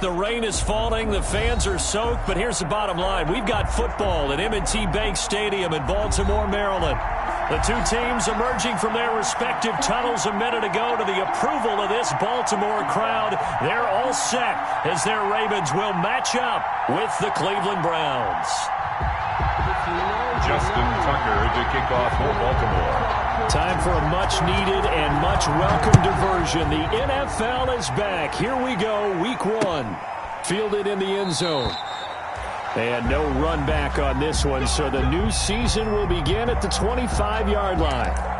The rain is falling. The fans are soaked. But here's the bottom line. We've got football at M&T Bank Stadium in Baltimore, Maryland. The two teams emerging from their respective tunnels a minute ago to the approval of this Baltimore crowd. They're all set as their Ravens will match up with the Cleveland Browns. Justin Tucker to kick off for Baltimore. Time for a much-needed and much-welcome diversion. The NFL is back. Here we go, Week 1. Fielded in the end zone. And no run back on this one, so the new season will begin at the 25-yard line.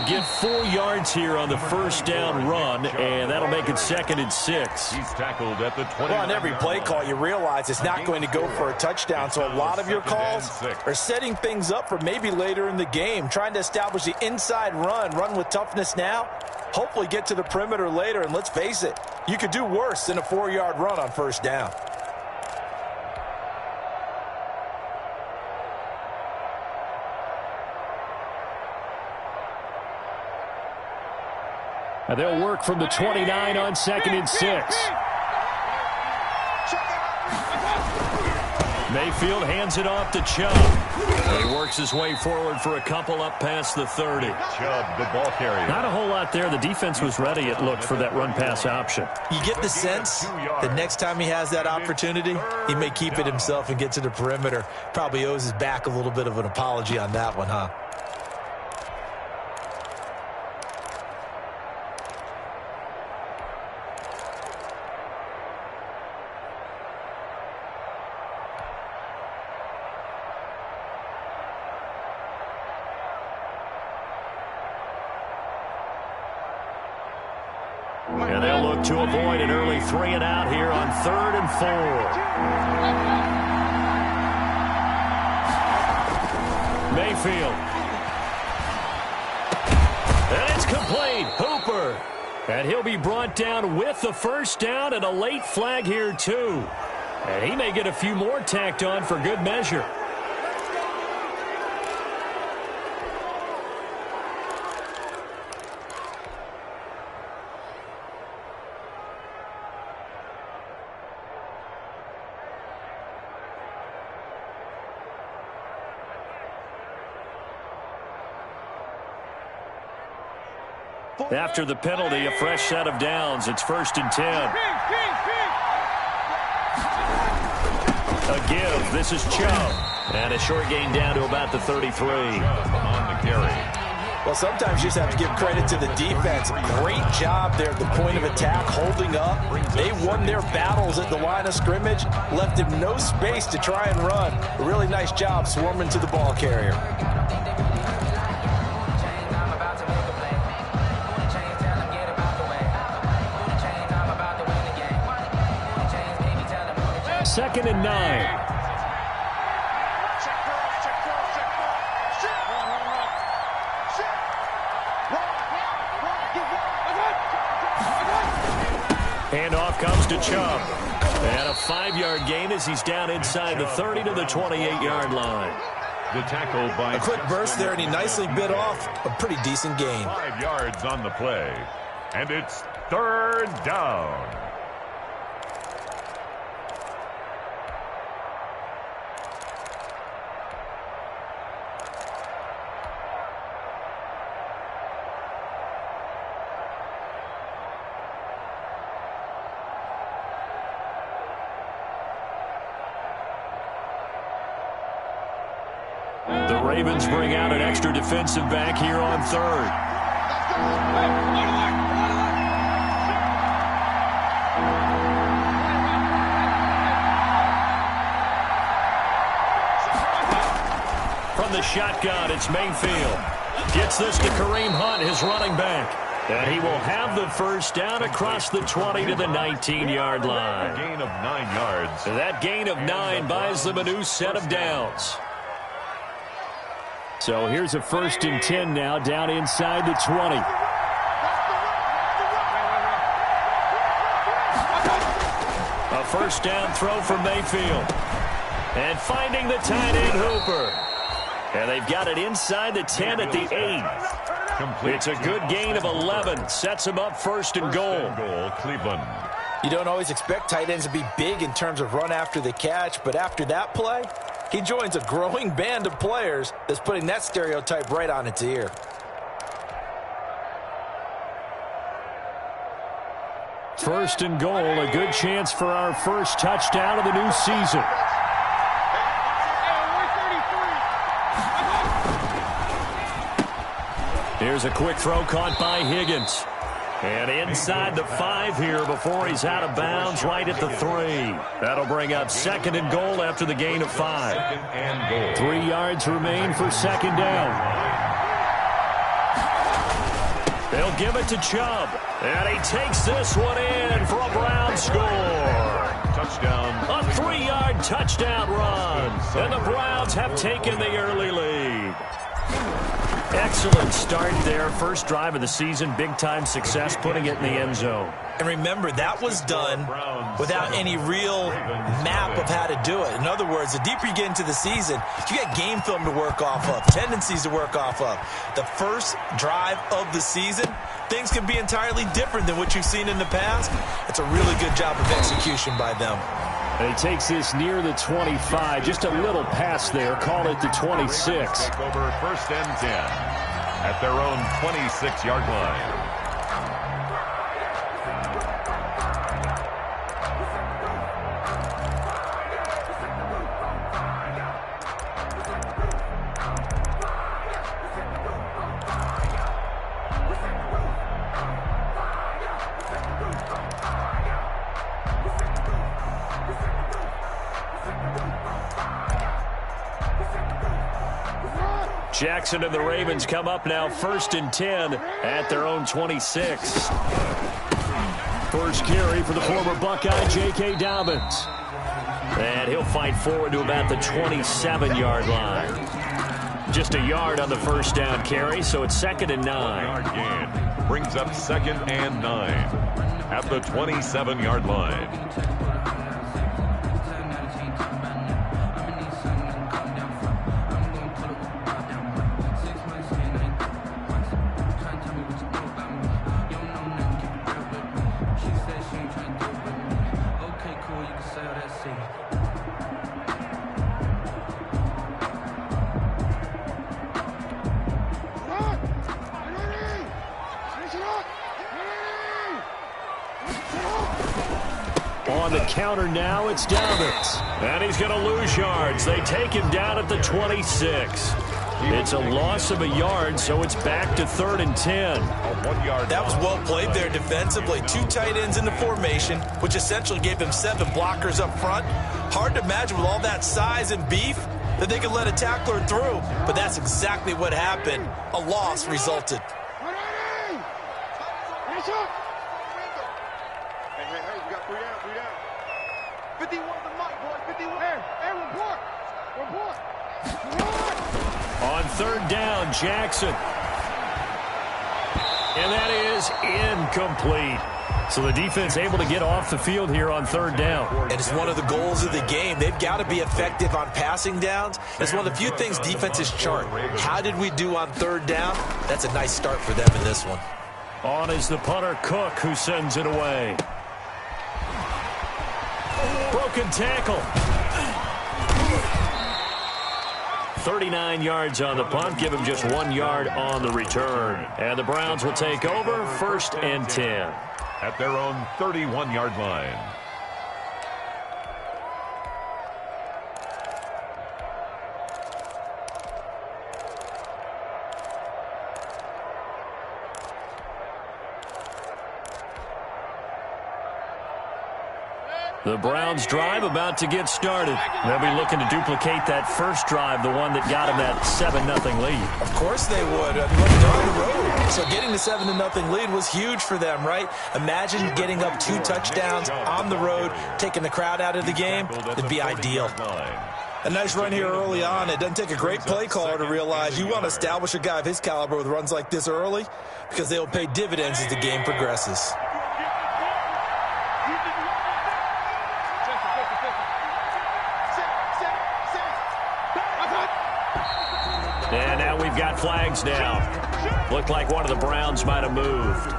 Get 4 yards here on the first down run, and that'll make it 2nd and 6. He's tackled at the 20. Well, on every play call, you realize it's not going to go for a touchdown, so a lot of your calls are setting things up for maybe later in the game, trying to establish the inside run with toughness now, hopefully get to the perimeter later, and let's face it, you could do worse than a 4-yard run on first down. And they'll work from the 29 on 2nd and 6. Mayfield hands it off to Chubb. And he works his way forward for a couple up past the 30. Chubb, the ball carrier. Not a whole lot there. The defense was ready, it looked, for that run-pass option. You get the sense that next time he has that opportunity, he may keep it himself and get to the perimeter. Probably owes his back a little bit of an apology on that one, huh? And they'll look to avoid an early 3 and out here on 3rd and 4. Mayfield. And it's complete. Hooper. And he'll be brought down with the first down and a late flag here too. And he may get a few more tacked on for good measure. After the penalty, a fresh set of downs. It's 1st and 10. A give. This is Chubb. And a short gain down to about the 33. On the carry. Well, sometimes you just have to give credit to the defense. Great job there at the point of attack, holding up. They won their battles at the line of scrimmage, left him no space to try and run. A really nice job swarming to the ball carrier. Second and 9. Handoff comes to Chubb. And a 5-yard gain as he's down inside the 30 to the 28-yard line. The tackle by a quick burst there, and he nicely bit off a pretty decent gain. 5 yards on the play. And it's 3rd down. The Ravens bring out an extra defensive back here on 3rd. From the shotgun, it's Mayfield. Gets this to Kareem Hunt, his running back. And he will have the first down across the 20 to the 19-yard line. A gain of 9 yards. That gain of 9 buys them a new set of downs. So here's a 1st and 10 now, down inside the 20. A 1st down throw for Mayfield. And finding the tight end Hooper. And they've got it inside the 10 at the 8. It's a good gain of 11. Sets them up 1st and goal. Cleveland. You don't always expect tight ends to be big in terms of run after the catch, but after that play, he joins a growing band of players that's putting that stereotype right on its ear. First and goal, a good chance for our first touchdown of the new season. Here's a quick throw caught by Higgins. And inside the 5 here before he's out of bounds, right at the 3. That'll bring up 2nd and goal after the gain of 5. 3 yards remain for 2nd down. They'll give it to Chubb. And he takes this one in for a Brown score. Touchdown. A 3-yard touchdown run. And the Browns have taken the early lead. Excellent start there. First drive of the season. Big-time success putting it in the end zone. And remember, that was done without any real map of how to do it. In other words, the deeper you get into the season, you got game film to work off of, tendencies to work off of. The first drive of the season, things can be entirely different than what you've seen in the past. It's a really good job of execution by them. And he takes this near the 25. Just a little pass there. Call it the 26. Take over 1st and 10 at their own 26-yard line. Jackson and the Ravens come up now 1st and 10 at their own 26. First carry for the former Buckeye, J.K. Dobbins. And he'll fight forward to about the 27-yard line. Just a yard on the 1st down carry, so it's 2nd and 9. Yard gain brings up 2nd and 9 at the 27-yard line. On the counter now, it's Dobbins. And he's going to lose yards. They take him down at the 26. It's a loss of a yard, so it's back to 3rd and 10. That was well played there defensively. 2 tight ends in the formation, which essentially gave them 7 blockers up front. Hard to imagine with all that size and beef that they could let a tackler through. But that's exactly what happened. A loss resulted. On 3rd down, Jackson. And that is incomplete. So the defense able to get off the field here on 3rd down. And it's one of the goals of the game. They've got to be effective on passing downs. It's one of the few things defenses chart. How did we do on 3rd down? That's a nice start for them in this one. On is the punter, Cook, who sends it away. Broken tackle. 39 yards on the punt. Give him just 1 yard on the return. And the Browns will take over 1st and 10. At their own 31-yard line. The Browns drive about to get started. They'll be looking to duplicate that first drive, the one that got them that 7-0 lead. Of course they would. They're on the road. So getting the 7-0 lead was huge for them, right? Imagine getting up 2 touchdowns on the road, taking the crowd out of the game. It'd be ideal. A nice run here early on. It doesn't take a great play caller to realize you want to establish a guy of his caliber with runs like this early because they will pay dividends as the game progresses. And now we've got flags down. Looked like one of the Browns might have moved.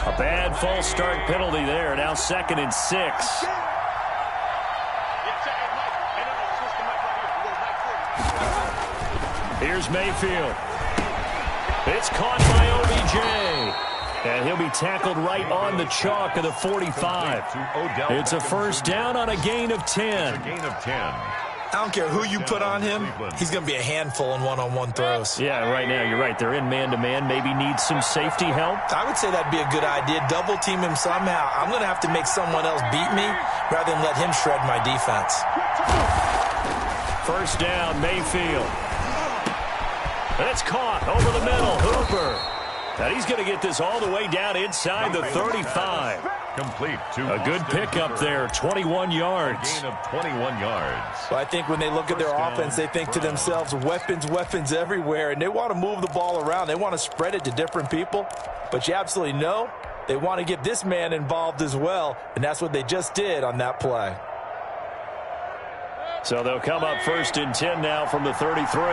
A bad false start penalty there. Now 2nd and 6. Here's Mayfield. It's caught by OBJ. And he'll be tackled right on the chalk of the 45. It's a first down on a gain of 10. I don't care who you put on him. He's going to be a handful in one-on-one throws. Yeah, right now, you're right. They're in man-to-man. Maybe need some safety help. I would say that'd be a good idea. Double team him somehow. I'm going to have to make someone else beat me rather than let him shred my defense. First down, Mayfield. And it's caught over the middle. Hooper. And he's going to get this all the way down inside the 35. Complete to a good pickup there, 21 yards. A gain of 21 yards. Well, I think when they look at their offense, they think to themselves, weapons everywhere, and they want to move the ball around. They want to spread it to different people, but you absolutely know they want to get this man involved as well, and that's what they just did on that play. So they'll come up 1st and 10 now from the 33.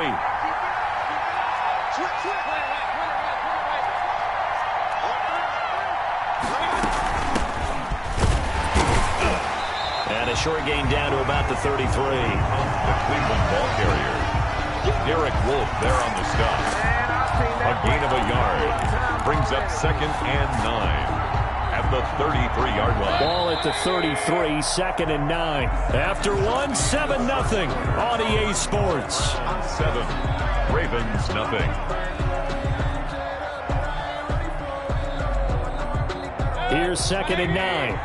And a short gain down to about the 33. The Cleveland ball carrier. Derek Wolfe there on the stop. A gain of a yard. Brings up 2nd and 9. At the 33-yard line. Ball at the 33, 2nd and 9. After 1, 7-0 on EA Sports. 7, Ravens nothing. Here's 2nd and 9.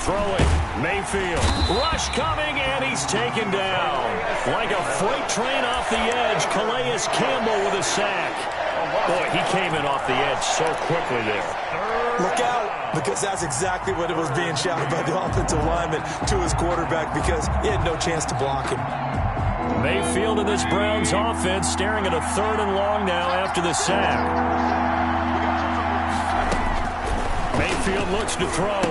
Throwing, Mayfield. Rush coming, and he's taken down. Like a freight train off the edge, Calais Campbell with a sack. Boy, he came in off the edge so quickly there. Look out, because that's exactly what it was being shouted by the offensive lineman to his quarterback because he had no chance to block him. Mayfield in this Browns offense staring at a 3rd and long now after the sack. Mayfield looks to throw.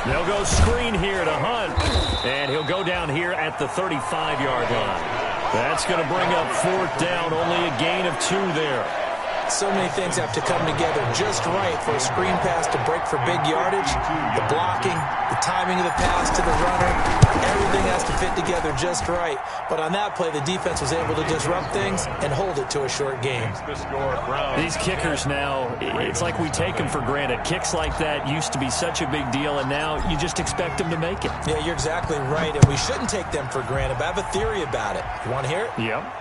They'll go screen here to Hunt, and he'll go down here at the 35-yard line. That's going to bring up 4th down, only a gain of 2 there. So many things have to come together just right for a screen pass to break for big yardage. The blocking, the timing of the pass to the runner, everything has to fit together just right. But on that play, the defense was able to disrupt things and hold it to a short game. These kickers now, it's like we take them for granted. Kicks like that used to be such a big deal, and now you just expect them to make it. Yeah, you're exactly right, and we shouldn't take them for granted. But I have a theory about it. You want to hear it? Yep.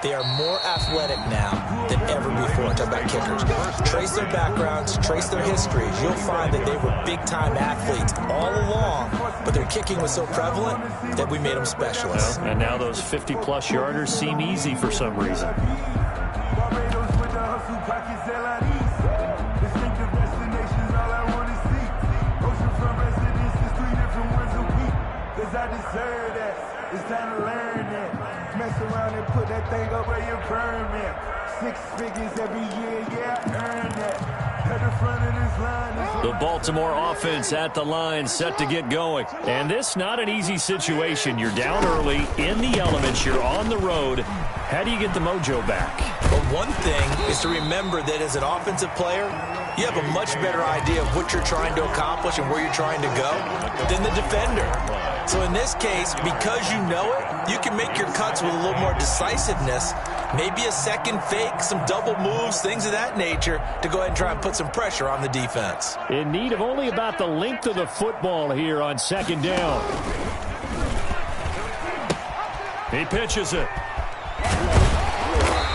They are more athletic now than ever before. Talk about kickers. Trace their backgrounds, trace their histories. You'll find that they were big-time athletes all along, but their kicking was so prevalent that we made them specialists. Well, and now those 50-plus yarders seem easy for some reason. It's time to learn that. Mess around and put that thing up where your permit. 6 figures every year, yeah, earn that. At the front of this line. The Baltimore offense at the line, set to get going. And this not an easy situation. You're down early, in the elements, you're on the road. How do you get the mojo back? Well, one thing is to remember that as an offensive player, you have a much better idea of what you're trying to accomplish and where you're trying to go than the defender. So in this case, because you know it, you can make your cuts with a little more decisiveness, maybe a second fake, some double moves, things of that nature, to go ahead and try and put some pressure on the defense. In need of only about the length of the football here on 2nd down. He pitches it.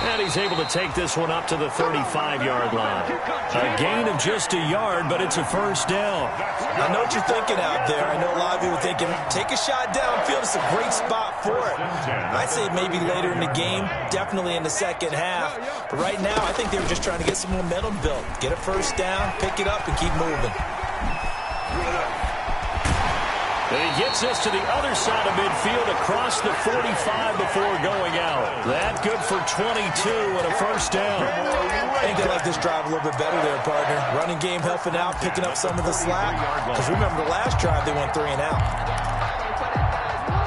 And he's able to take this one up to the 35-yard line. A gain of just a yard, but it's a first down. I know what you're thinking out there. I know a lot of you are thinking, take a shot downfield. It's a great spot for it. I'd say maybe later in the game, definitely in the second half. But right now, I think they were just trying to get some momentum built. Get a first down, pick it up, and keep moving. And he gets us to the other side of midfield across the 45 before going out. That good for 22 and a first down. I think they like this drive a little bit better there, partner. Running game helping out, picking up some of the slack. Because remember the last drive, they went 3 and out.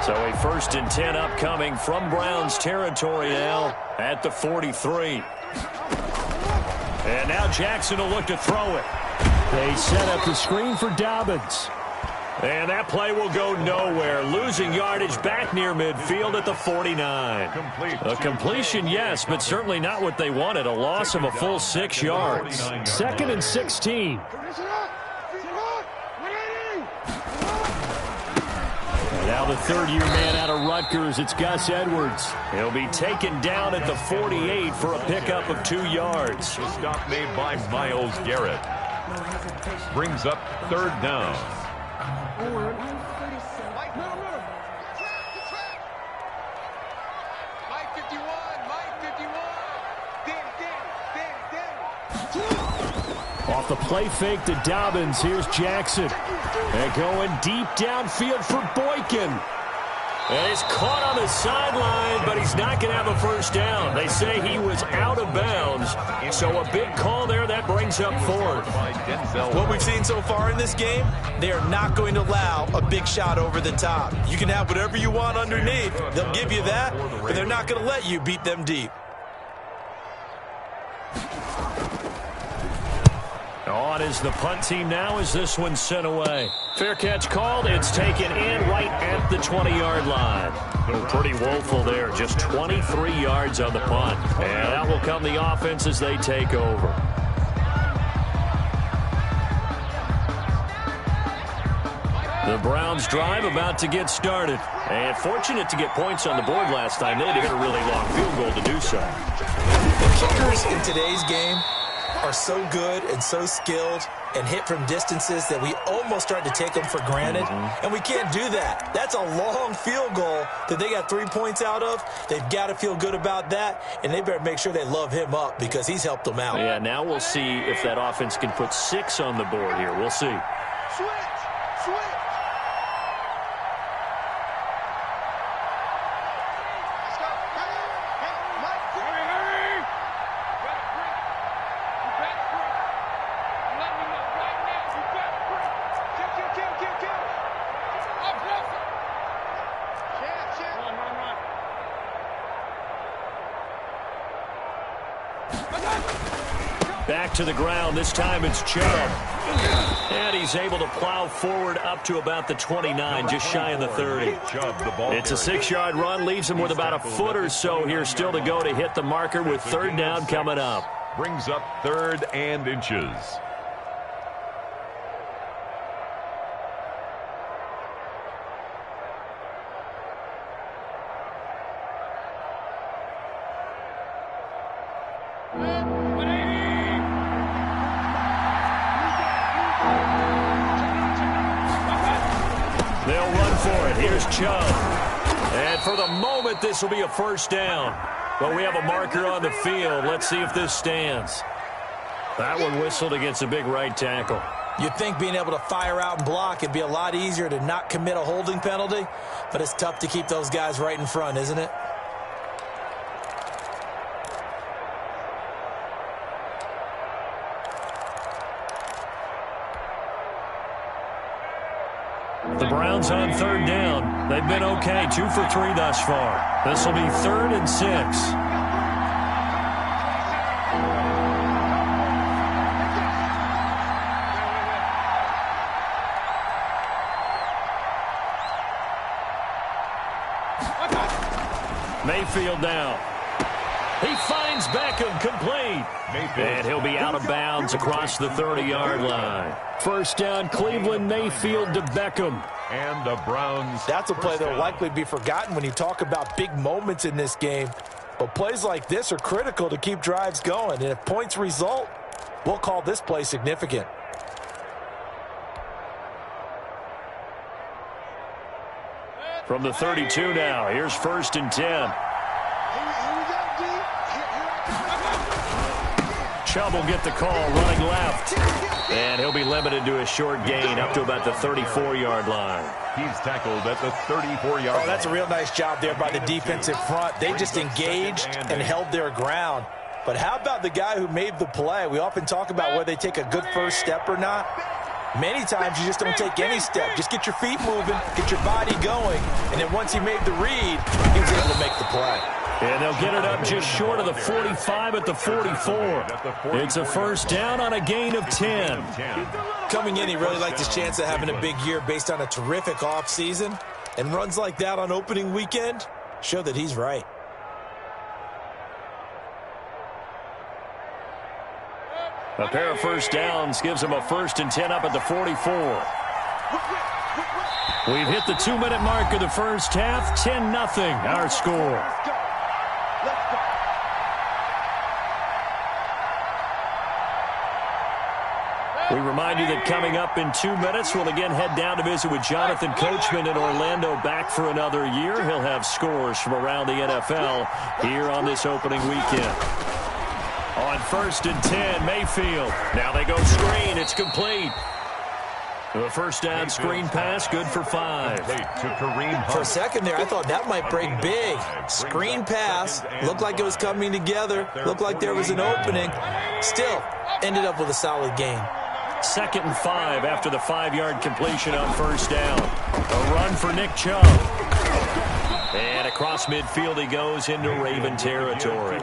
So a 1st and 10 upcoming from Browns territory now at the 43. And now Jackson will look to throw it. They set up the screen for Dobbins. And that play will go nowhere. Losing yardage back near midfield at the 49. A completion, yes, but certainly not what they wanted. A loss of a full 6 yards. 2nd and 16. Now the third-year man out of Rutgers, it's Gus Edwards. He'll be taken down at the 48 for a pickup of 2 yards. The stop made by Myles Garrett. Brings up 3rd down. Off the play fake to Dobbins. Here's Jackson. And going deep downfield for Boykin. And he's caught on the sideline, but he's not going to have a first down. They say he was out of bounds. So a big call there. That brings up 4th. What we've seen so far in this game, they are not going to allow a big shot over the top. You can have whatever you want underneath. They'll give you that, but they're not going to let you beat them deep. On is the punt team now as this one's sent away. Fair catch called. It's taken in right at the 20-yard line. Pretty woeful there. Just 23 yards on the punt. And out will come the offense as they take over. The Browns drive about to get started. And fortunate to get points on the board last time. They had to hit a really long field goal to do so. The kickers in today's game are so good and so skilled and hit from distances that we almost start to take them for granted. And we can't do that. That's a long field goal that they got 3 points out of. They've got to feel good about that, and they better make sure they love him up because he's helped them out. Yeah, now we'll see if that offense can put 6 on the board here. We'll see. Switch. Back to the ground. This time it's Chubb. And he's able to plow forward up to about the 29, just shy of the 30. It's a 6-yard run. Leaves him with about a foot or so here still to go to hit the marker with 3rd down coming up. Brings up 3rd and inches. They'll run for it. Here's Chubb. And for the moment, this will be a first down. But we have a marker on the field. Let's see if this stands. That one whistled against a big right tackle. You'd think being able to fire out and block it'd be a lot easier to not commit a holding penalty, but it's tough to keep those guys right in front, isn't it? The Browns on 3rd down. They've been okay, 2 for 3 thus far. This will be 3rd and 6. Mayfield down. He finds Beckham complete. And he'll be out of bounds across the 30-yard line. First down, Cleveland. Mayfield to Beckham. And the Browns. That's a play that will likely be forgotten when you talk about big moments in this game. But plays like this are critical to keep drives going. And if points result, we'll call this play significant. From the 32 now, here's 1st and 10. Chubb will get the call running left. And he'll be limited to a short gain up to about the 34-yard line. He's tackled at the 34-yard line. Oh, that's a real nice job there by the defensive front. They just engaged and held their ground. But how about the guy who made the play? We often talk about whether they take a good first step or not. Many times you just don't take any step. Just get your feet moving, get your body going, and then once he made the read, he was able to make the play. And they'll get it up just short of the 45 at the 44. It's a 1st down on a gain of 10. Coming in, he really liked his chance of having a big year based on a terrific offseason. And runs like that on opening weekend show that he's right. A pair of 1st downs gives him a 1st and 10 up at the 44. We've hit the 2-minute mark of the first half. 10-0 our score. We remind you that coming up in 2 minutes, we'll again head down to visit with Jonathan Coachman in Orlando, back for another year. He'll have scores from around the NFL here on this opening weekend. On 1st and 10, Mayfield. Now they go screen. It's complete. The 1st down screen pass, good for 5. For a second there, I thought that might break big. Screen pass, looked like it was coming together, looked like there was an opening. Still, ended up with a solid gain. 2nd and 5 after the 5-yard completion on 1st down. A run for Nick Chubb. And across midfield he goes into Raven territory.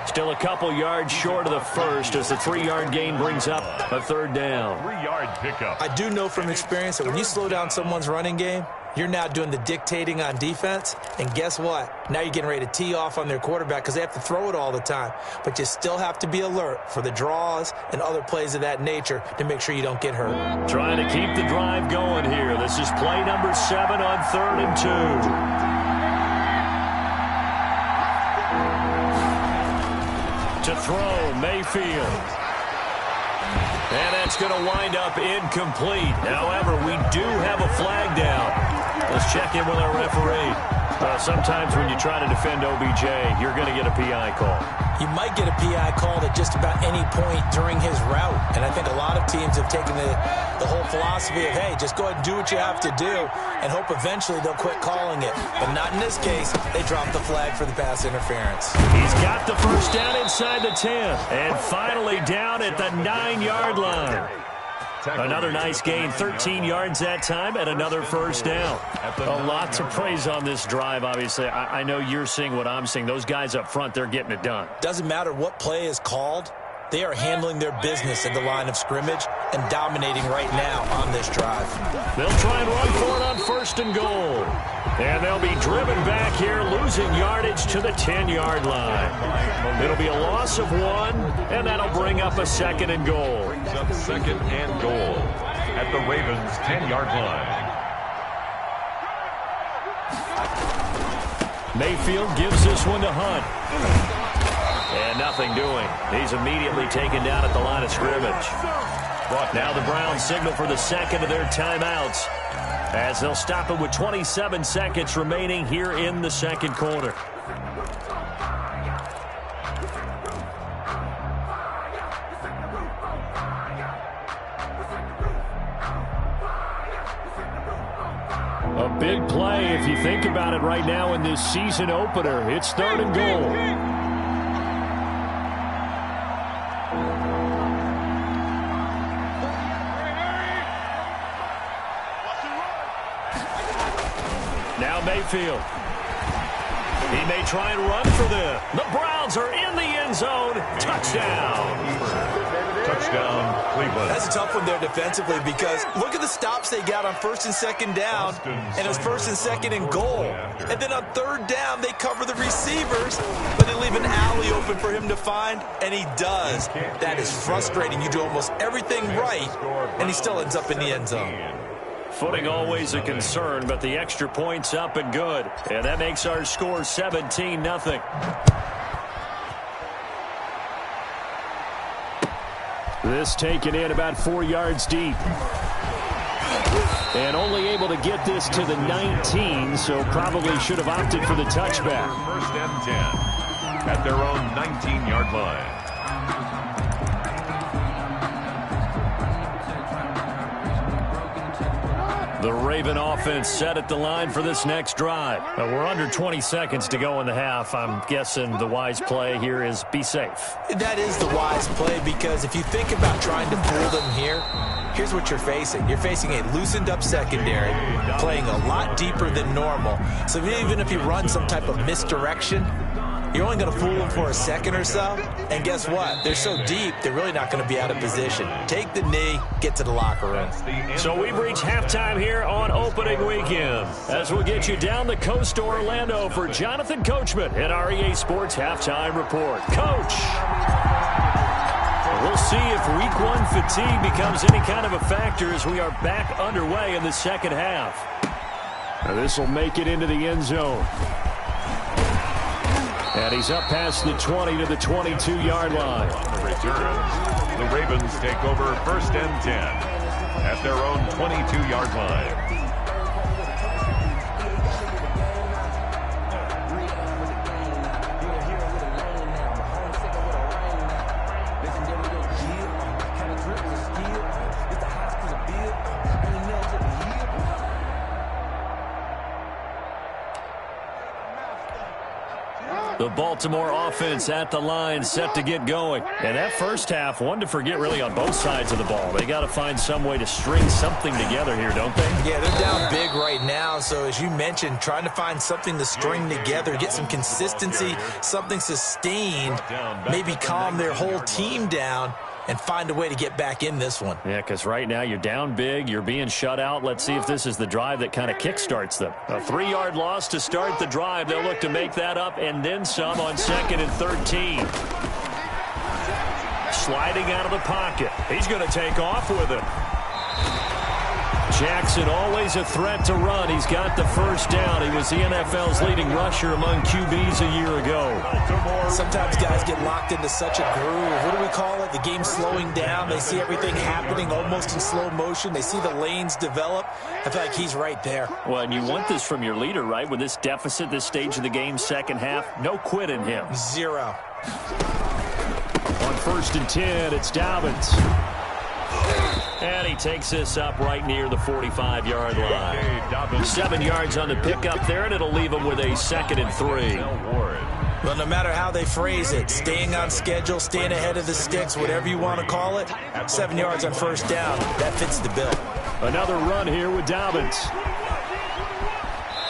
Still a couple yards short of the first as the 3-yard gain brings up a 3rd down. 3-yard pickup. I do know from experience that when you slow down someone's running game, you're now doing the dictating on defense. And guess what? Now you're getting ready to tee off on their quarterback because they have to throw it all the time. But you still have to be alert for the draws and other plays of that nature to make sure you don't get hurt. Trying to keep the drive going here. This is play number 7 on 3rd and 2. To throw, Mayfield. And that's going to wind up incomplete. However, we do have a flag down. Let's check in with our referee. Sometimes when you try to defend OBJ, you're going to get a PI call. You might get a PI called at just about any point during his route. And I think a lot of teams have taken the whole philosophy of, hey, just go ahead and do what you have to do and hope eventually they'll quit calling it. But not in this case. They dropped the flag for the pass interference. He's got the 1st down inside the 10. And finally down at the 9-yard line. Another nice gain, 13 yards that time, and another 1st down. A lot to praise on this drive, obviously. I know you're seeing what I'm seeing. Those guys up front, they're getting it done. Doesn't matter what play is called. They are handling their business at the line of scrimmage and dominating right now on this drive. They'll try and run for it on 1st and goal. And they'll be driven back here, losing yardage to the 10-yard line. It'll be a loss of 1, and that'll bring up a 2nd and goal. Brings up 2nd and goal at the Ravens' 10-yard line. Mayfield gives this one to Hunt. And nothing doing. He's immediately taken down at the line of scrimmage. Now the Browns signal for the 2nd of their timeouts as they'll stop it with 27 seconds remaining here in the 2nd quarter. A big play if you think about it right now in this season opener. It's 3rd and goal. Now Mayfield. He may try and run for them. The Browns are in the end zone. Touchdown. Touchdown, Cleveland. That's a tough one there defensively because look at the stops they got on 1st and 2nd down, and it's 1st and 2nd and goal. And then on 3rd down, they cover the receivers, but they leave an alley open for him to find, and he does. That is frustrating. You do almost everything right, and he still ends up in the end zone. Footing always a concern, but the extra point's up and good. And that makes our score 17-0. This taken in about 4 yards deep. And only able to get this to the 19, so probably should have opted for the touchback. First and 10 at their own 19-yard line. The Raven offense set at the line for this next drive. We're under 20 seconds to go in the half. I'm guessing the wise play here is be safe. That is the wise play, because if you think about trying to fool them here, here's what you're facing. You're facing a loosened up secondary, playing a lot deeper than normal. So even if you run some type of misdirection, you're only going to fool them for a second or so. And guess what? They're so deep, they're really not going to be out of position. Take the knee, get to the locker room. So we've reached halftime here on opening weekend, as we'll get you down the coast to Orlando for Jonathan Coachman at REA Sports Halftime Report. Coach! We'll see if week one fatigue becomes any kind of a factor as we are back underway in the second half. This will make it into the end zone. And he's up past the 20 to the 22-yard line. Returns. The Ravens take over first and 10 at their own 22-yard line. The Baltimore offense at the line, set to get going. And that first half, one to forget really on both sides of the ball. They got to find some way to string something together here, don't they? Yeah, they're down big right now. So as you mentioned, trying to find something to string together, get some consistency, something sustained, maybe calm their whole team down and find a way to get back in this one. Yeah, because right now you're down big, you're being shut out. Let's see if this is the drive that kind of kickstarts them. A 3-yard loss to start the drive. They'll look to make that up and then some on 2nd and 13. Sliding out of the pocket. He's going to take off with it. Jackson always a threat to run. He's got the first down. He was the NFL's leading rusher among QBs a year ago. Sometimes guys get locked into such a groove. What do we call it? The game slowing down. They see everything happening almost in slow motion. They see the lanes develop. I feel like he's right there. Well, and you want this from your leader, right? With this deficit, this stage of the game, second half, no quit in him. Zero. On 1st and 10, it's Dobbins. And he takes this up right near the 45-yard line. 7 yards on the pickup there, and it'll leave him with a 2nd and 3. Well, no matter how they phrase it, staying on schedule, staying ahead of the sticks, whatever you want to call it, 7 yards on first down, that fits the bill. Another run here with Dobbins.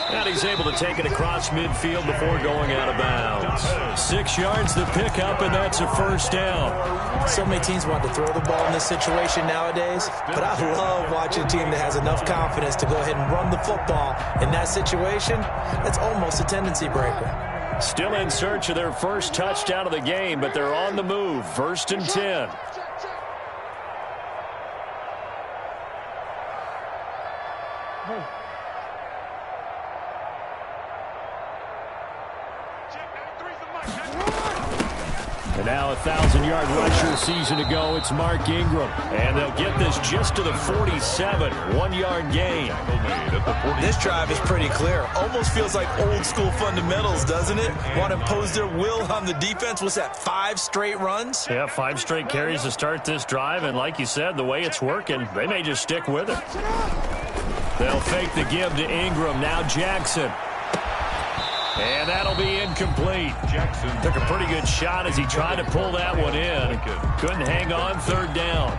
And he's able to take it across midfield before going out of bounds. 6 yards the pickup, and that's a first down. So many teams want to throw the ball in this situation nowadays, but I love watching a team that has enough confidence to go ahead and run the football. In that situation, that's almost a tendency breaker. Still in search of their first touchdown of the game, but they're on the move. 1st and 10. And now a 1,000-yard rusher season to go. It's Mark Ingram. And they'll get this just to the 47. 1-yard gain. This drive is pretty clear. Almost feels like old school fundamentals, doesn't it? Want to impose their will on the defense. What's that, 5 straight runs? Yeah, 5 straight carries to start this drive. And like you said, the way it's working, they may just stick with it. They'll fake the give to Ingram. Now Jackson. And that'll be incomplete. Jackson took a pretty good shot as he tried to pull that one in. Couldn't hang on 3rd down.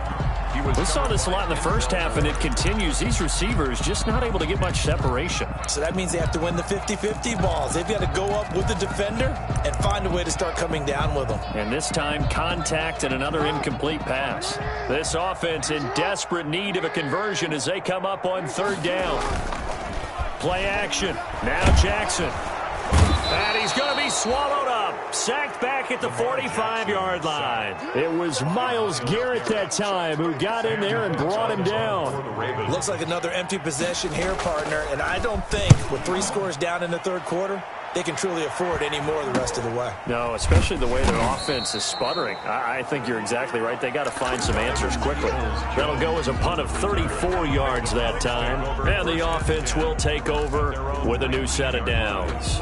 We saw this a lot in the first half, and it continues. These receivers just not able to get much separation. So that means they have to win the 50-50 balls. They've got to go up with the defender and find a way to start coming down with them. And this time, contact and another incomplete pass. This offense in desperate need of a conversion as they come up on 3rd down. Play action. Now Jackson. And he's going to be swallowed up. Sacked back at the 45-yard line. It was Myles Garrett that time who got in there and brought him down. Looks like another empty possession here, partner. And I don't think with 3 scores down in the third quarter, they can truly afford any more the rest of the way. No, especially the way their offense is sputtering. I think you're exactly right. They got to find some answers quickly. That'll go as a punt of 34 yards that time. And the offense will take over with a new set of downs.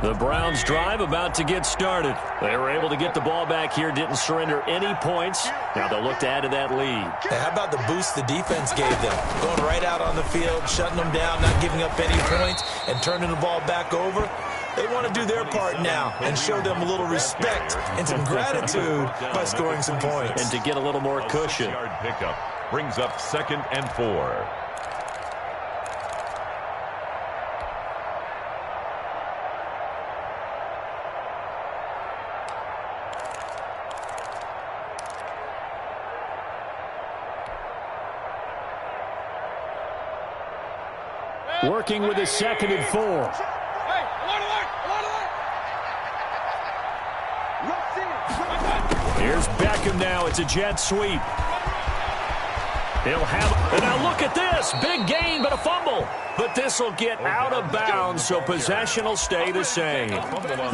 The Browns drive about to get started. They were able to get the ball back here, didn't surrender any points. Now they'll look to add to that lead. Hey, how about the boost the defense gave them? Going right out on the field, shutting them down, not giving up any points, and turning the ball back over. They want to do their part now and show them a little respect and some gratitude by scoring some points. And to get a little more cushion. Yard pickup brings up 2nd and 4. Working with a 2nd and 4. Here's Beckham now. It's a jet sweep. He'll have, and now look at this. Big gain, but a fumble. But this will get out of bounds, so possession will stay the same.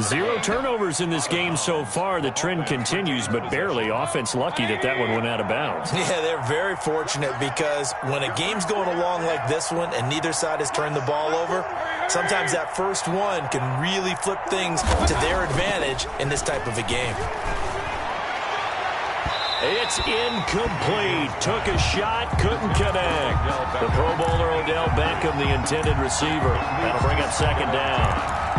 0 turnovers in this game so far. The trend continues, but barely. Offense lucky that one went out of bounds. Yeah, they're very fortunate because when a game's going along like this one and neither side has turned the ball over, sometimes that first one can really flip things to their advantage in this type of a game. It's incomplete. Took a shot, couldn't connect. The Pro Bowler Odell Beckham, the intended receiver. That'll bring up 2nd down.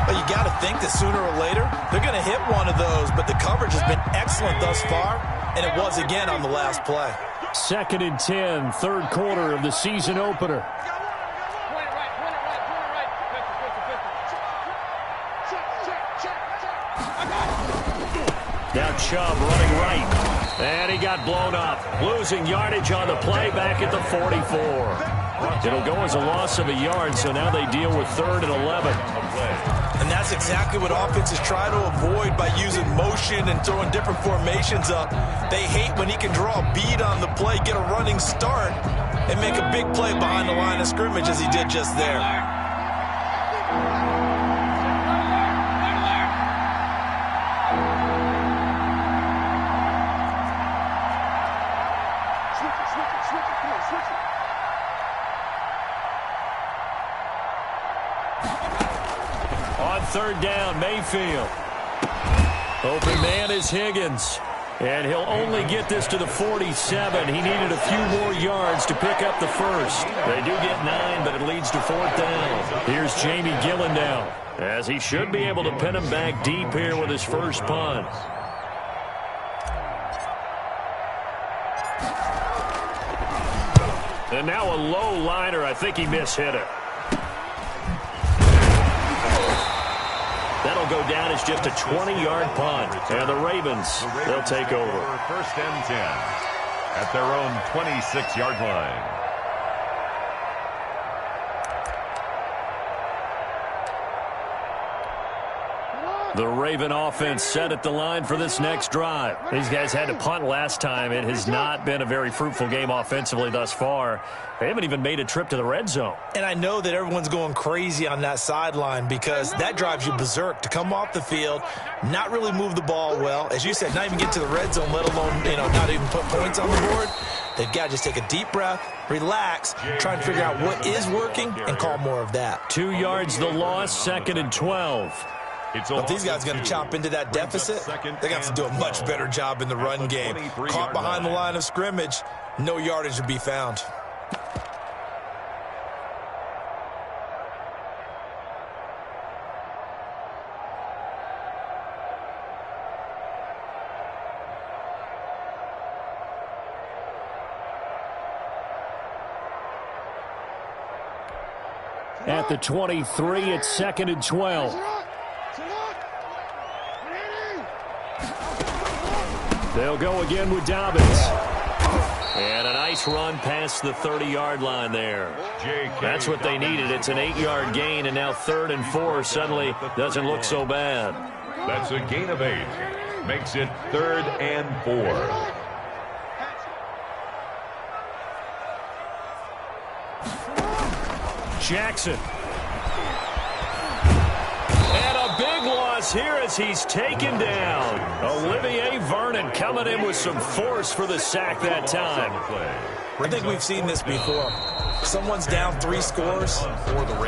Well, you got to think that sooner or later they're going to hit one of those, but the coverage has been excellent thus far, and it was again on the last play. 2nd and 10, third quarter of the season opener. Now Chubb running right. And he got blown up. Losing yardage on the play back at the 44. It'll go as a loss of a yard, so now they deal with 3rd and 11. And that's exactly what offenses try to avoid by using motion and throwing different formations up. They hate when he can draw a bead on the play, get a running start, and make a big play behind the line of scrimmage as he did just there. On 3rd down, Mayfield. Open man is Higgins. And he'll only get this to the 47. He needed a few more yards to pick up the first. They do get 9, but it leads to 4th down. Here's Jamie Gillen now, as he should be able to pin him back deep here with his first punt. And now a low liner. I think he mishit it. That'll go down as just a 20-yard punt. And the Ravens, they'll take over. 1st and 10 at their own 26-yard line. The Raven offense set at the line for this next drive. These guys had to punt last time. It has not been a very fruitful game offensively thus far. They haven't even made a trip to the red zone. And I know that everyone's going crazy on that sideline because that drives you berserk to come off the field, not really move the ball well. As you said, not even get to the red zone, let alone, not even put points on the board. They've got to just take a deep breath, relax, try and figure out what is working, and call more of that. 2 yards the loss, 2nd and 12. If these guys are going to chop into that deficit, they're going to have to do a much better job in the run game. Caught behind the line of scrimmage, no yardage to be found. At the 23, it's 2nd and 12. They'll go again with Dobbins. And a nice run past the 30-yard line there. That's what they needed. It's an 8-yard gain, and now 3rd and 4 suddenly doesn't look so bad. That's a gain of 8. Makes it 3rd and 4. Jackson. And a big loss here as he's taken down. Olivier Vernon coming in with some force for the sack that time. I think we've seen this before. Someone's down 3 scores.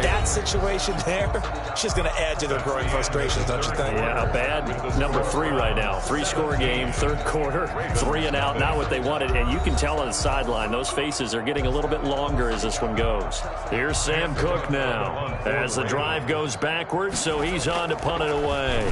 That situation there, it's just going to add to their growing frustrations, don't you think? Yeah, a bad number 3 right now. 3-score game, 3rd quarter, 3 and out, not what they wanted. And you can tell on the sideline, those faces are getting a little bit longer as this one goes. Here's Sam Cook now as the drive goes backwards, so he's on to punt it away.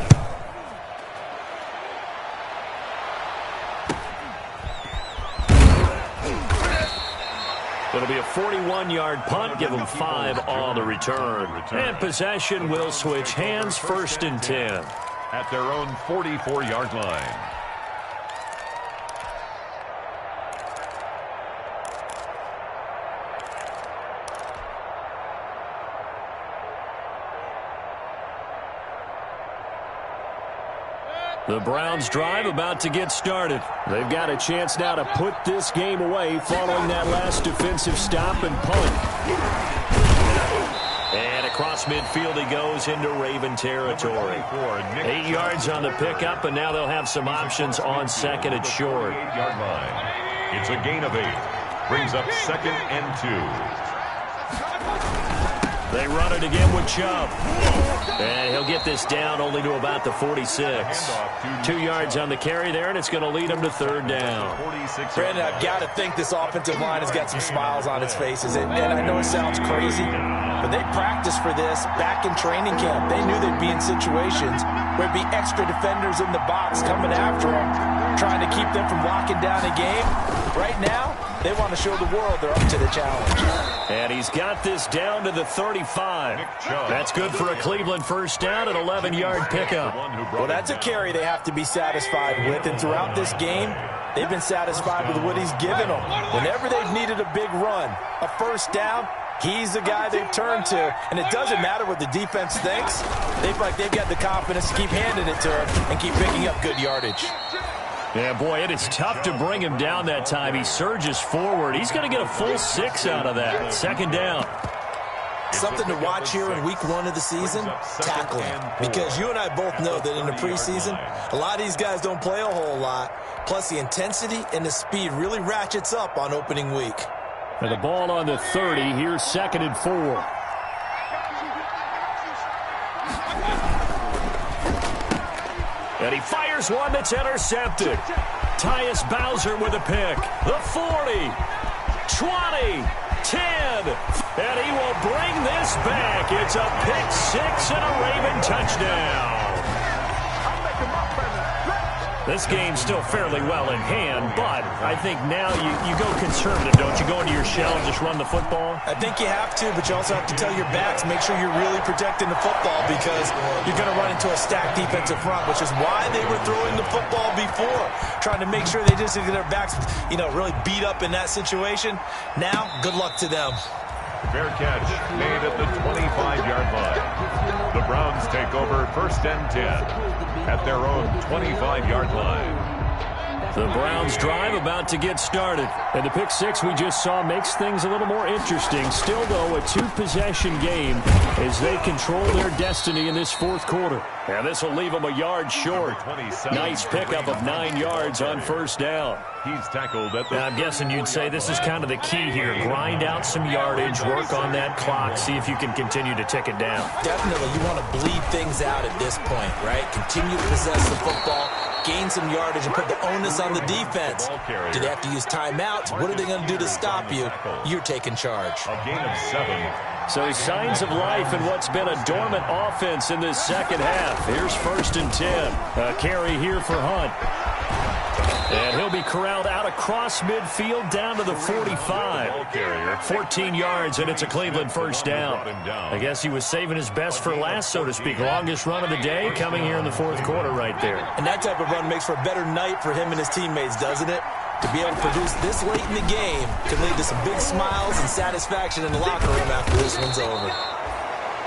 It'll be a 41-yard punt, give them 5 on the return. And possession will switch hands, 1st and 10. At their own 44-yard line. The Browns drive about to get started. They've got a chance now to put this game away following that last defensive stop and punt. And across midfield he goes into Raven territory. 8 yards on the pickup, and now they'll have some options on 2nd and short. It's a gain of 8. Brings up 2nd and 2. They run it again with Chubb. And he'll get this down only to about the 46. 2 yards on the carry there, and it's going to lead him to 3rd down. Brandon, I've got to think this offensive line has got some smiles on its faces. And I know it sounds crazy, but they practiced for this back in training camp. They knew they'd be in situations where there'd be extra defenders in the box coming after them, trying to keep them from locking down a game. Right now, they want to show the world they're up to the challenge. And he's got this down to the 35. That's good for a Cleveland 1st down, an 11-yard pickup. Well, that's a carry they have to be satisfied with. And throughout this game, they've been satisfied with what he's given them. Whenever they've needed a big run, a 1st down, he's the guy they've turned to. And it doesn't matter what the defense thinks. They've got the confidence to keep handing it to him and keep picking up good yardage. Yeah, boy, it is tough to bring him down that time. He surges forward. He's going to get a full 6 out of that. 2nd down. Something to watch here in week 1 of the season, tackling. Because you and I both know that in the preseason, a lot of these guys don't play a whole lot. Plus, the intensity and the speed really ratchets up on opening week. And the ball on the 30. Here's 2nd and 4. And he fires one that's intercepted. Tyus Bowser with a pick. The 40, 20, 10. And he will bring this back. It's a pick 6 and a Raven touchdown. This game's still fairly well in hand, but I think now you go conservative, don't you? Go into your shell and just run the football? I think you have to, but you also have to tell your backs, make sure you're really protecting the football because you're going to run into a stacked defensive front, which is why they were throwing the football before, trying to make sure they just get their backs, really beat up in that situation. Now, good luck to them. Fair catch made at the 25-yard line. The Browns take over 1st and 10 at their own 25-yard line. The Browns drive about to get started. And the pick 6 we just saw makes things a little more interesting. Still, though, a 2-possession game as they control their destiny in this 4th quarter. And this will leave them a yard short. Nice pickup of 9 yards on 1st down. He's tackled at the... I'm guessing you'd say this is kind of the key here. Grind out some yardage, work on that clock, see if you can continue to tick it down. Definitely. You want to bleed things out at this point, right? Continue to possess the football, gain some yardage, and put the onus on the defense. Do they have to use timeouts? What are they going to do to stop you? You're taking charge. A gain of 7. So signs of life in what's been a dormant offense in this 2nd half. Here's 1st and 10. A carry here for Hunt. And he'll be corralled out across midfield down to the 45. 14 yards, and it's a Cleveland first down. I guess he was saving his best for last, so to speak. Longest run of the day coming here in the fourth quarter right there. And that type of run makes for a better night for him and his teammates, doesn't it? To be able to produce this late in the game can lead to some big smiles and satisfaction in the locker room after this one's over.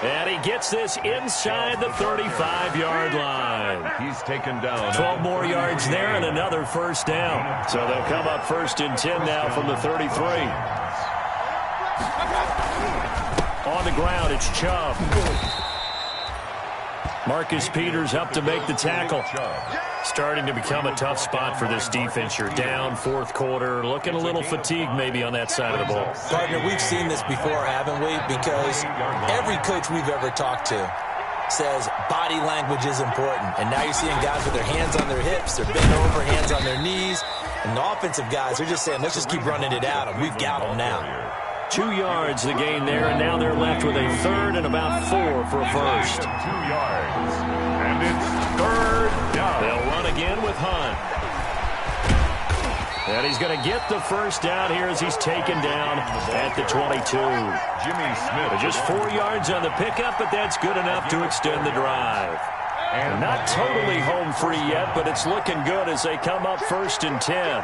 And he gets this inside the 35-yard line. He's taken down. 12 more yards there and another first down. So they'll come up 1st and 10 now from the 33. On the ground, it's Chubb. Marcus Peters up to make the tackle. Starting to become a tough spot for this defense. You're down, fourth quarter, looking a little fatigued maybe on that side of the ball. Partner, we've seen this before, haven't we? Because every coach we've ever talked to says body language is important. And now you're seeing guys with their hands on their hips, they're bent over, hands on their knees. And the offensive guys are just saying, let's just keep running it out, and we've got them now. 2 yards the gain there, and now they're left with a third and about 4 for a first. 2 yards. And it's third down. They'll run again with Hunt. And he's going to get the first down here as he's taken down at the 22. Jimmy Smith. Just 4 yards on the pickup, but that's good enough to extend the drive. And not totally home free yet, but it's looking good as they come up 1st and 10.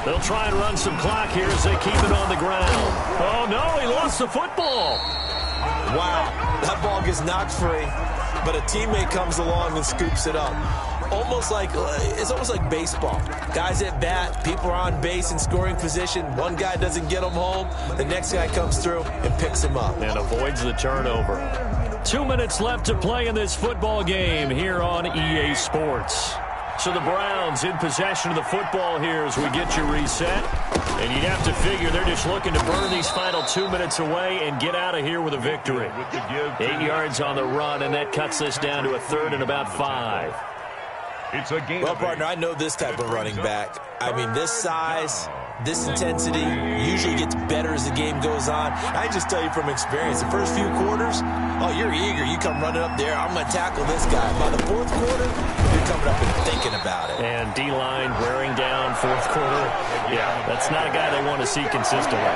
They'll try and run some clock here as they keep it on the ground. Oh, no, he lost the football. Wow, that ball gets knocked free, but a teammate comes along and scoops it up. It's almost like baseball. Guys at bat, people are on base in scoring position. One guy doesn't get them home. The next guy comes through and picks him up. And avoids the turnover. 2 minutes left to play in this football game here on EA Sports. So the Browns in possession of the football here as we get you reset. And you'd have to figure they're just looking to burn these final 2 minutes away and get out of here with a victory. 8 yards on the run, and that cuts this down to a third and about 5. It's a game. Well, partner, I know this type of running back. I mean, this size, this intensity usually gets better as the game goes on. I just tell you from experience, the first few quarters, oh, you're eager. You come running up there, I'm going to tackle this guy. By the fourth quarter, you're coming up and thinking about it. And D-line wearing down fourth quarter. Yeah, that's not a guy they want to see consistently.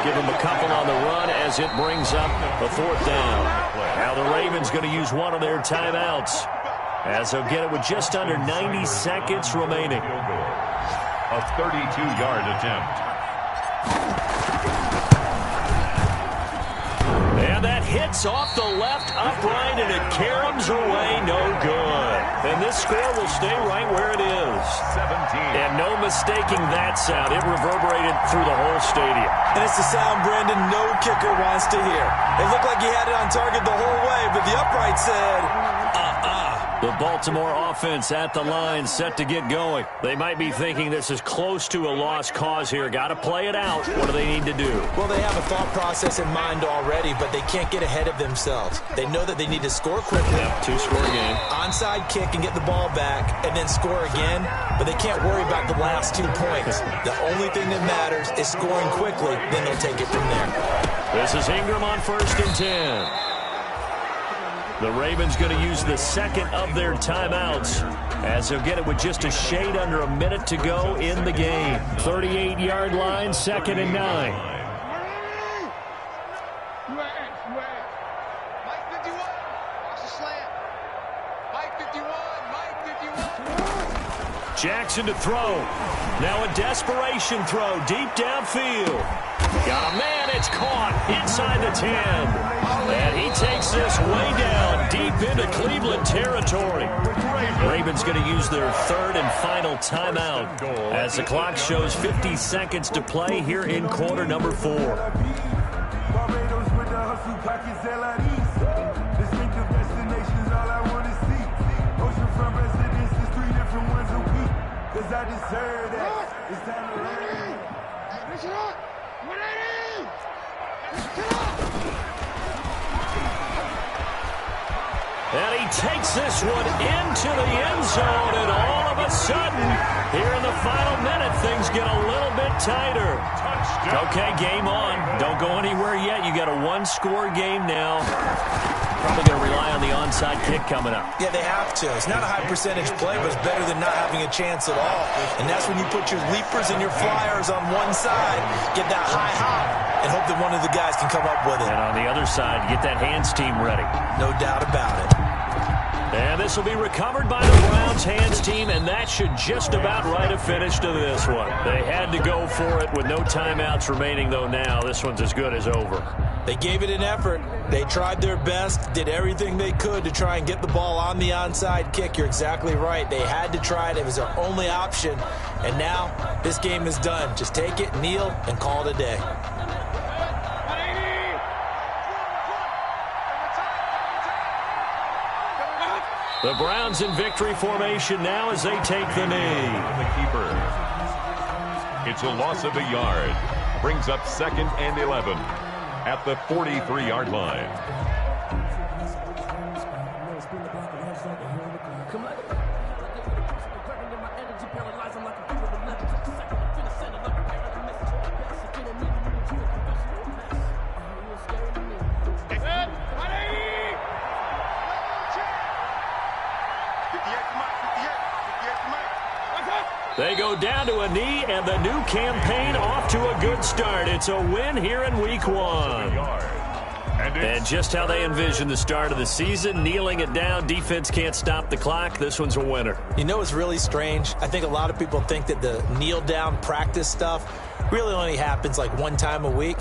Give him a couple on the run as it brings up a fourth down. Now the Ravens going to use one of their timeouts, as they'll get it with just under 90 seconds remaining. A 32-yard attempt. And that hits off the left upright, and it caroms away, no good. And this score will stay right where it is. 17. And no mistaking that sound. It reverberated through the whole stadium. And it's the sound, Brandon, no kicker wants to hear. It looked like he had it on target the whole way, but the upright said, The Baltimore offense at the line, set to get going. They might be thinking this is close to a lost cause here. Got to play it out. What do they need to do? Well, they have a thought process in mind already, but they can't get ahead of themselves. They know that they need to score quickly. Yep, 2-score game. Onside kick and get the ball back and then score again, but they can't worry about the last 2 points. The only thing that matters is scoring quickly, then they'll take it from there. This is Ingram on 1st and 10. The Ravens going to use the second of their timeouts as they'll get it with just a shade under a minute to go in the game. 38-yard line, 2nd and 9. Jackson to throw. Now a desperation throw deep downfield. Got a man, it's caught inside the 10. And he takes this way down deep into Cleveland territory. Ravens going to use their third and final timeout as the clock shows 50 seconds to play here in quarter number 4. Barbados with the hustle pockets, LIDs. Distinctive destinations, all I want to see. Oceanfront residences, 3 different ones a week. Cause I deserve that. It's time to learn. Hey, mix it up. What that is? Mix it up. And he takes this one into the end zone, and all of a sudden, here in the final minute, things get a little bit tighter. Touchdown. Okay, game on. Don't go anywhere yet. You got a 1-score game now. Probably going to rely on the onside kick coming up. Yeah, they have to. It's not a high percentage play, but it's better than not having a chance at all. And that's when you put your leapers and your flyers on one side, get that high hop, and hope that one of the guys can come up with it. And on the other side, get that hands team ready. No doubt about it. And this will be recovered by the Browns hands team, and that should just about write a finish to this one. They had to go for it with no timeouts remaining, though now this one's as good as over. They gave it an effort. They tried their best, did everything they could to try and get the ball on the onside kick. You're exactly right. They had to try it. It was their only option. And now this game is done. Just take it, kneel, and call it a day. The Browns in victory formation now as they take the knee. The keeper. It's a loss of a yard. Brings up 2nd and 11 at the 43-yard line. They go down to a knee, and the new campaign off to a good start. It's a win here in Week 1. And just how they envision the start of the season, kneeling it down, defense can't stop the clock. This one's a winner. You know what's really strange? I think a lot of people think that the kneel-down practice stuff really only happens like one time a week.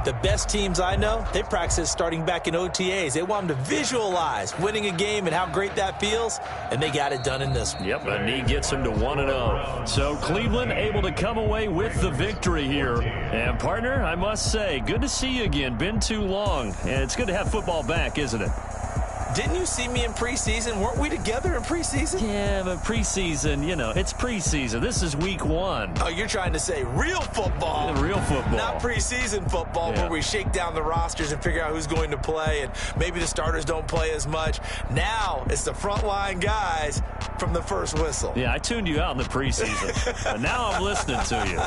The best teams I know, they practice starting back in OTAs. They want them to visualize winning a game and how great that feels, and they got it done in this one. Yep, a knee gets them to 1-0. So Cleveland able to come away with the victory here. And, partner, I must say, good to see you again. Been too long, and it's good to have football back, isn't it? Didn't you see me in preseason? Weren't we together in preseason? Yeah, but preseason, you know, it's preseason. This is Week 1. Oh, you're trying to say real football. Yeah, real football. Not preseason football where we shake down the rosters and figure out who's going to play, and maybe the starters don't play as much. Now it's the frontline guys from the first whistle. Yeah, I tuned you out in the preseason. And now I'm listening to you.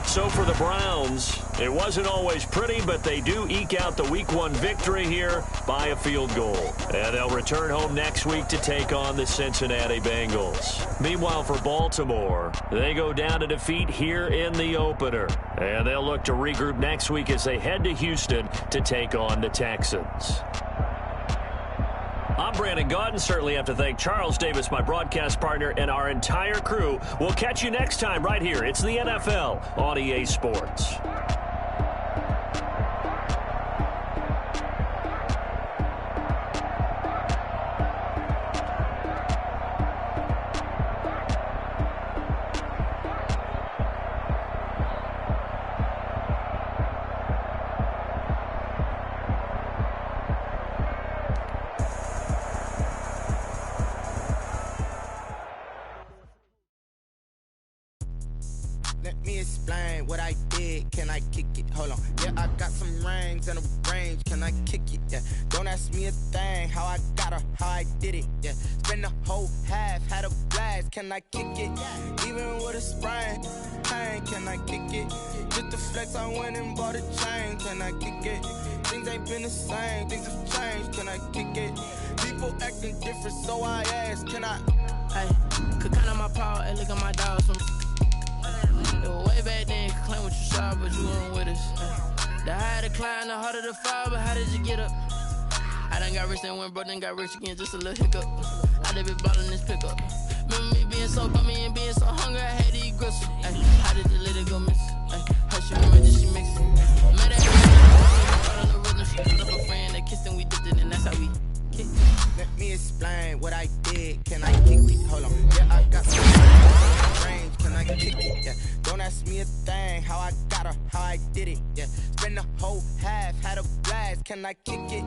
So for the Browns, it wasn't always pretty, but they do eke out the Week 1 victory here by a field goal. And they'll return home next week to take on the Cincinnati Bengals. Meanwhile, for Baltimore, they go down to defeat here in the opener. And they'll look to regroup next week as they head to Houston to take on the Texans. I'm Brandon Gaudin. Certainly have to thank Charles Davis, my broadcast partner, and our entire crew. We'll catch you next time right here. It's the NFL on EA Sports. Let me explain what I did. Can I kick it? Hold on. Yeah, I got some rings and a range. Can I kick it? Yeah. Don't ask me a thing. How I got her, how I did it. Yeah. Spend the whole half, had a blast. Can I kick it? Even with a sprain. Pain, can I kick it? Just the flex, I went and bought a chain. Can I kick it? Things ain't been the same. Things have changed. Can I kick it? People acting different, so I ask. Can I? Hey, could count on my power and look at my dogs from. Way back then, could claim what you saw, but you weren't with us. The higher the climb, the harder the fall, but how did you get up? I done got rich and went broke, then got rich again, just a little hiccup. I done been ballin' this pickup. Remember me being so bummy and being so hungry, I had to eat gristle. Ay, how did you let it go miss? Ay, how she remember she mix it? Met that on the rhythm, she called up a friend, they kissed and we dipped it, and that's how we kick. Let me explain what I did. Can I kick it? Hold on. Yeah, I got some range. Can I kick it? Yeah. Don't ask me a thing. How I got her, how I did it. Yeah. Spend the whole half, had a blast. Can I kick it?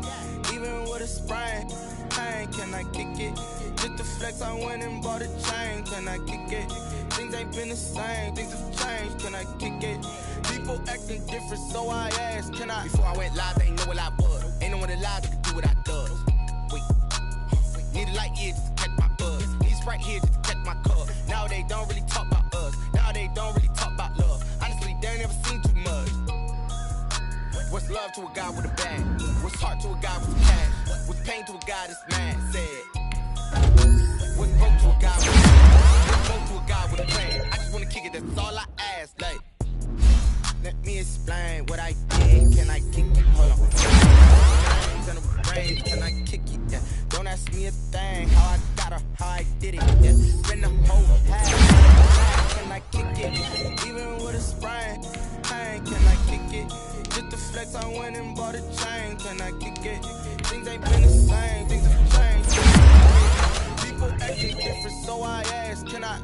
Even with a sprain. Pain, can I kick it? Just the flex, I went and bought a chain. Can I kick it? Things ain't been the same. Things have changed. Can I kick it? People acting different, so I asked. Can I? Before I went live, they ain't know what I was. Ain't no one alive that could do what I does. Need a light here just to catch my buzz. Need Sprite here just to catch my cup. Now they don't really talk about us. Now they don't really talk about love. Honestly, they ain't never seen too much. What's love to a guy with a bag? What's heart to a guy guy this man said. What's broke to a guy with a plan? What's broke to a guy with a plan? I just wanna kick it, that's all I ask. Like, let me explain what I did. Can I kick it? Hold on. Brains, can I kick it? Yeah. Don't ask me a thing. How I got her, how I did it. Yeah. Spend the whole half. Can I kick it? Even with a sprain. Hey, can I kick it? Just to flex, I went and bought a chain. Can I kick it? Things ain't been the same. Things have changed. People acting different, so I asked, can I?